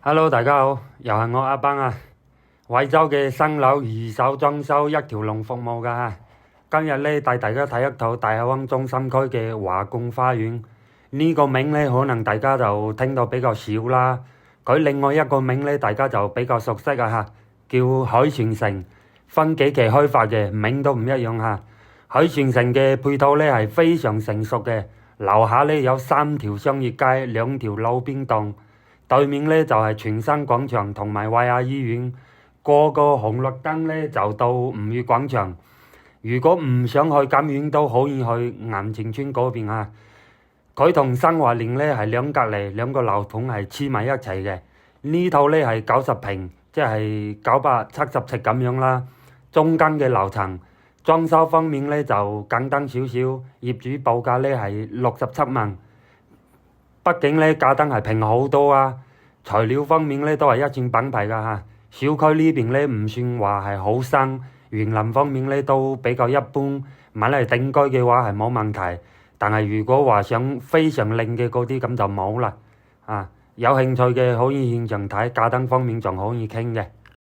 Hello，大家好，又係我阿邦啊，惠州嘅新樓二手裝修一條龍服務㗎嚇。今日咧帶大家睇一套大口灣中心區嘅華貢花園，呢個名咧可能大家就聽到比較少啦。佢另外一個名咧大家就比較熟悉啊嚇，叫海泉城，分幾期開發嘅，名都唔一樣嚇。海泉城嘅配套咧係非常成熟嘅，樓下咧有3條商業街，2條路邊檔。對面咧就係全新廣場同埋惠亞醫院，過個紅綠燈咧就到吳越廣場。如果唔想去咁遠都可以去岩前村嗰邊啊。佢同新華聯咧係兩隔離，兩個樓盤係黐埋一齊嘅。呢套咧係90平，即係970尺咁樣啦。中間嘅樓層裝修方面咧就簡單少少，業主報價咧係67萬。畢竟咧價單係平好多啊，材料方面咧都係一線品牌㗎嚇。小區呢邊咧唔算話係好新，園林方面咧都比較一般，買嚟定居嘅話係冇問題。但係如果話想非常靚嘅嗰啲咁就冇啦。有興趣嘅可以現場睇，價單方面仲可以傾嘅。